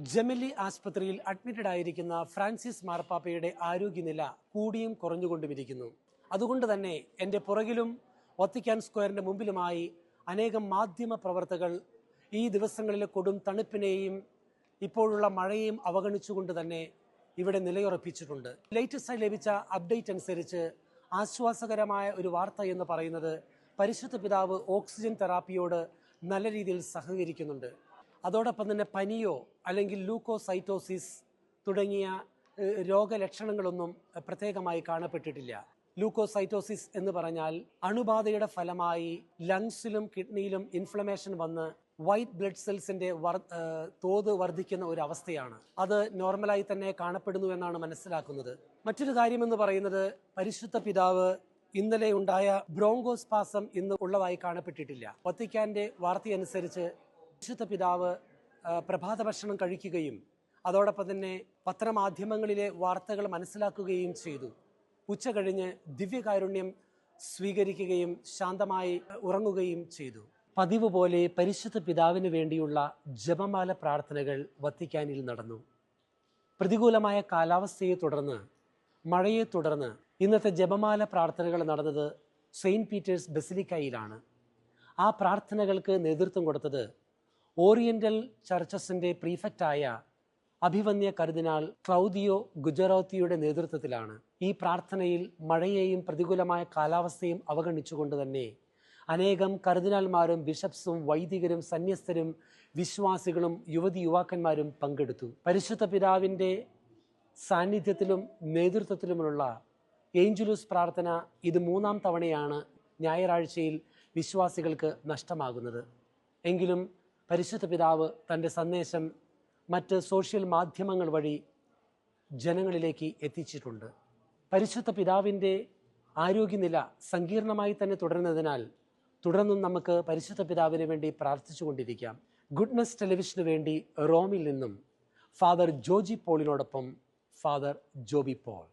ജെമിലി ആശുപത്രിയിൽ അഡ്മിറ്റഡ് ആയിരിക്കുന്ന ഫ്രാൻസിസ് മാർപ്പാപ്പയുടെ ആരോഗ്യനില കൂടിയും കുറഞ്ഞുകൊണ്ടുമിരിക്കുന്നു. അതുകൊണ്ട് തന്നെ എൻ്റെ പുറകിലും വത്തിക്കാൻ സ്ക്വയറിൻ്റെ മുമ്പിലുമായി അനേകം മാധ്യമ പ്രവർത്തകർ ഈ ദിവസങ്ങളിലെ കൊടും തണുപ്പിനെയും ഇപ്പോഴുള്ള മഴയെയും അവഗണിച്ചുകൊണ്ട് തന്നെ ഇവിടെ നിലയുറപ്പിച്ചിട്ടുണ്ട്. ലേറ്റസ്റ്റായി ലഭിച്ച അപ്ഡേറ്റ് അനുസരിച്ച് ആശ്വാസകരമായ ഒരു വാർത്ത എന്ന് പറയുന്നത് പരിശുദ്ധ പിതാവ് ഓക്സിജൻ തെറാപ്പിയോട് നല്ല രീതിയിൽ സഹകരിക്കുന്നുണ്ട്. അതോടൊപ്പം തന്നെ പനിയോ അല്ലെങ്കിൽ ലൂക്കോസൈറ്റോസിസ് തുടങ്ങിയ രോഗലക്ഷണങ്ങളൊന്നും പ്രത്യേകമായി കാണപ്പെട്ടിട്ടില്ല. ലൂക്കോസൈറ്റോസിസ് എന്ന് പറഞ്ഞാൽ അണുബാധയുടെ ഫലമായി ലങ്സിലും കിഡ്നിയിലും ഇൻഫ്ലമേഷൻ വന്ന് വൈറ്റ് ബ്ലഡ് സെൽസിന്റെ തോത് വർദ്ധിക്കുന്ന ഒരു അവസ്ഥയാണ്. അത് നോർമലായി തന്നെ കാണപ്പെടുന്നു എന്നാണ് മനസ്സിലാക്കുന്നത്. മറ്റൊരു കാര്യമെന്ന് പറയുന്നത് പരിശുദ്ധ പിതാവ് ഇന്നലെ ഉണ്ടായ ബ്രോങ്കോസ്പാസം ഇന്ന് ഉള്ളതായി കാണപ്പെട്ടിട്ടില്ല. വത്തിക്കാന്റെ വാർത്തയനുസരിച്ച് പരിശുദ്ധ പിതാവ് പ്രഭാത ഭക്ഷണം കഴിക്കുകയും അതോടൊപ്പം തന്നെ പത്രമാധ്യമങ്ങളിലെ വാർത്തകൾ മനസ്സിലാക്കുകയും ചെയ്തു. ഉച്ച കഴിഞ്ഞ് ദിവ്യകാരുണ്യം സ്വീകരിക്കുകയും ശാന്തമായി ഉറങ്ങുകയും ചെയ്തു. പതിവ് പോലെ പരിശുദ്ധ പിതാവിന് വേണ്ടിയുള്ള ജപമാല പ്രാർത്ഥനകൾ വത്തിക്കാനിൽ നടന്നു. പ്രതികൂലമായ കാലാവസ്ഥയെ തുടർന്ന്, മഴയെ തുടർന്ന് ഇന്നത്തെ ജപമാല പ്രാർത്ഥനകൾ നടന്നത് സെയിൻറ്റ് പീറ്റേഴ്സ് ബസിലിക്കയിലാണ്. ആ പ്രാർത്ഥനകൾക്ക് നേതൃത്വം കൊടുത്തത് ഓറിയന്റൽ ചർച്ചസിന്റെ പ്രീഫെക്റ്റായ അഭിവന്യ കർദിനാൾ ക്ലൗദിയോ ഗുജറാത്തിയുടെ നേതൃത്വത്തിലാണ്. ഈ പ്രാർത്ഥനയിൽ മഴയെയും പ്രതികൂലമായ കാലാവസ്ഥയും അവഗണിച്ചുകൊണ്ട് തന്നെ അനേകം കർദിനാൾമാരും ബിഷപ്സും വൈദികരും സന്യസ്തരും വിശ്വാസികളും യുവാക്കന്മാരും പങ്കെടുത്തു. പരിശുദ്ധ പിതാവിൻ്റെ സാന്നിധ്യത്തിലും നേതൃത്വത്തിലുമുള്ള ഏഞ്ചലൂസ് പ്രാർത്ഥന ഇത് 3-ാം തവണയാണ് ഞായറാഴ്ചയിൽ വിശ്വാസികൾക്ക് നഷ്ടമാകുന്നത്. എങ്കിലും പരിശുദ്ധ പിതാവ് തൻ്റെ സന്ദേശം മറ്റ് സോഷ്യൽ മാധ്യമങ്ങൾ വഴി ജനങ്ങളിലേക്ക് എത്തിച്ചിട്ടുണ്ട്. പരിശുദ്ധ പിതാവിൻ്റെ ആരോഗ്യനില സങ്കീർണമായി തന്നെ തുടരുന്നതിനാൽ തുടർന്നും നമുക്ക് പരിശുദ്ധ പിതാവിന് വേണ്ടി പ്രാർത്ഥിച്ചു കൊണ്ടിരിക്കാം. ഗുഡ്നസ് ടെലിവിഷന് വേണ്ടി റോമിൽ നിന്നും ഫാദർ ജോജി പോളിനോടൊപ്പം ഫാദർ ജോബി പോൾ.